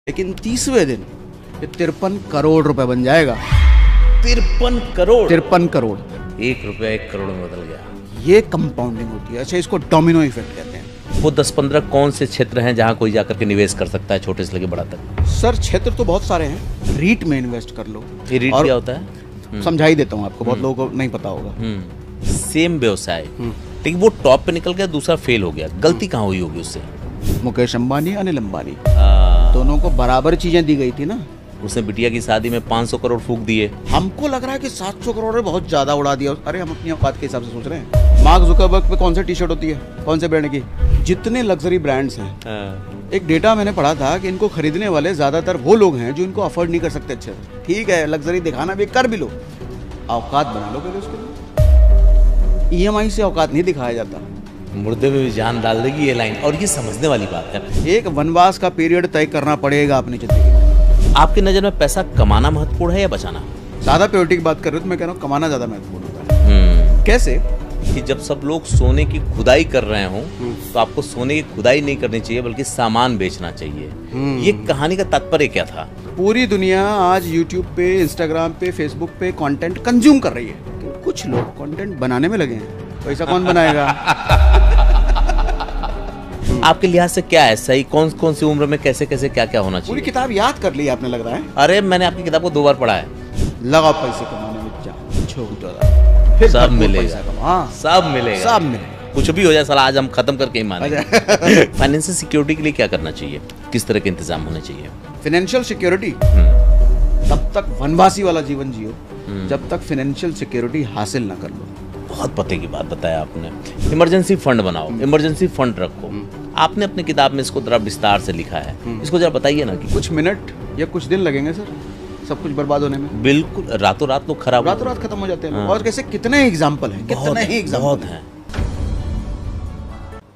लेकिन 30वें दिन ये 53 करोड़ रुपए बन जाएगा। 53 करोड़ 53 करोड़। 1 रुपया 1 करोड़ में बदल गया। ये कंपाउंडिंग होती है। अच्छा, इसको डोमिनो इफेक्ट कहते हैं। वो 10-15 कौन से क्षेत्र हैं जहां कोई जाकर के निवेश कर सकता है, छोटे से लेके बड़ा तक? सर क्षेत्र तो बहुत सारे हैं। रीट में इन्वेस्ट कर लो। ये रीट क्या होता है? समझा ही देता हूँ आपको, बहुत लोगों को नहीं पता होगा। सेम व्यवसाय, लेकिन वो टॉप पे निकल गया, दूसरा फेल हो गया। गलती कहाँ हुई होगी उससे? मुकेश अंबानी, अनिल अंबानी, दोनों को बराबर चीजें दी गई थी ना। उसने बिटिया की शादी में 500 करोड़ फूंक दिए। हमको लग रहा है कि 700 करोड़ में बहुत ज्यादा उड़ा दिया। अरे हम अपनी औकात के हिसाब से सोच रहे हैं। मार्क जुकरबर्ग पे कौन सी टी शर्ट होती है, कौन से ब्रांड की? जितने लग्जरी ब्रांड्स हैं, एक डेटा मैंने पढ़ा था कि इनको खरीदने वाले ज्यादातर वो लोग हैं जो इनको अफोर्ड नहीं कर सकते अच्छे से। ठीक है, लग्जरी दिखाना भी, कर भी लो, औकात बना लो पहले उसके लिए। EMI से औकात नहीं दिखाया जाता। मुर्दे में भी जान डाल देगी ये लाइन, और ये समझने वाली बात है। एक वनवास का पीरियड तय करना पड़ेगा अपनी जिंदगी में। आपकी नजर में पैसा कमाना महत्वपूर्ण है या बचाना? ज्यादा प्योरिटी की बात कर रहे हो तो मैं कह रहा हूँ कमाना ज्यादा महत्वपूर्ण होता है। कैसे? कि जब सब लोग सोने की खुदाई कर रहे हों तो आपको सोने की खुदाई नहीं करनी चाहिए, बल्कि सामान बेचना चाहिए। ये कहानी का तात्पर्य क्या था? पूरी दुनिया आज YouTube पे, Instagram पे, Facebook पे कंटेंट कंज्यूम कर रही है, तो कुछ लोग कंटेंट बनाने में लगे हैं। पैसा कौन बनाएगा? आपके लिहाज से क्या है सही? कौन कौन सी उम्र में कैसे कैसे क्या क्या होना चाहिए? पूरी किताब याद कर ली आपने, लग रहा है। अरे मैंने आपकी किताब को 2 बार पढ़ा है। लगाओ पैसे कमाने में, जा छोटा, फिर सब मिलेगा, हाँ सब मिलेगा, सब मिलेगा। कुछ भी हो जाए साला, आज हम खत्म करके ही मानेंगे। फाइनेंशियल सिक्योरिटी के लिए क्या करना चाहिए? किस तरह के इंतजाम होने चाहिए? फाइनेंशियल सिक्योरिटी, तब तक वनवासी वाला जीवन जियो जब तक फाइनेंशियल सिक्योरिटी हासिल ना कर लो। बहुत पते की बात बताया आपने। इमरजेंसी फंड बनाओ, इमरजेंसी फंड रखो। आपने अपनी किताब में इसको जरा विस्तार से लिखा है, इसको जरा बताइए ना। कि कुछ मिनट या कुछ दिन लगेंगे सर सब कुछ बर्बाद होने में। बिल्कुल, रातों रात लोग खराब, रातों रात खत्म हो जाते हैं। और कैसे, कितने एग्जाम्पल हैं, कितने ही एग्जाम्पल हैं।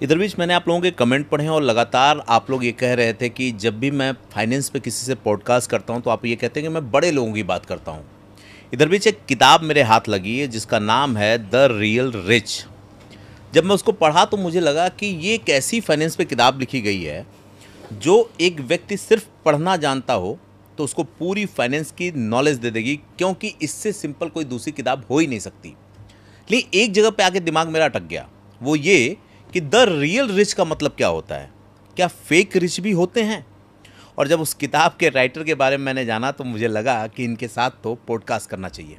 इधर बीच मैंने आप लोगों के कमेंट पढ़े हैं और लगातार आप लोग ये कह रहे थे कि जब भी मैं फाइनेंस पे किसी से पॉडकास्ट करता हूँ तो आप ये कहते हैं कि मैं बड़े लोगों की बात करता हूँ। इधर बीच एक किताब मेरे हाथ लगी है जिसका नाम है द रियल रिच। जब मैं उसको पढ़ा तो मुझे लगा कि ये एक ऐसी फाइनेंस पे किताब लिखी गई है जो एक व्यक्ति सिर्फ पढ़ना जानता हो तो उसको पूरी फाइनेंस की नॉलेज दे देगी, क्योंकि इससे सिंपल कोई दूसरी किताब हो ही नहीं सकती। लेकिन एक जगह पे आके दिमाग मेरा अटक गया, वो ये कि द रियल रिच का मतलब क्या होता है? क्या फेक रिच भी होते हैं? और जब उस किताब के राइटर के बारे में मैंने जाना तो मुझे लगा कि इनके साथ तो पॉडकास्ट करना चाहिए।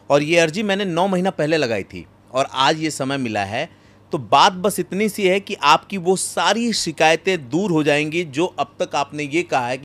और ये अर्जी मैंने 9 महीना पहले लगाई थी और आज ये समय मिला है। तो बात बस इतनी सी है कि आपकी वो सारी शिकायतें दूर हो जाएंगी जो अब तक आपने ये कहा है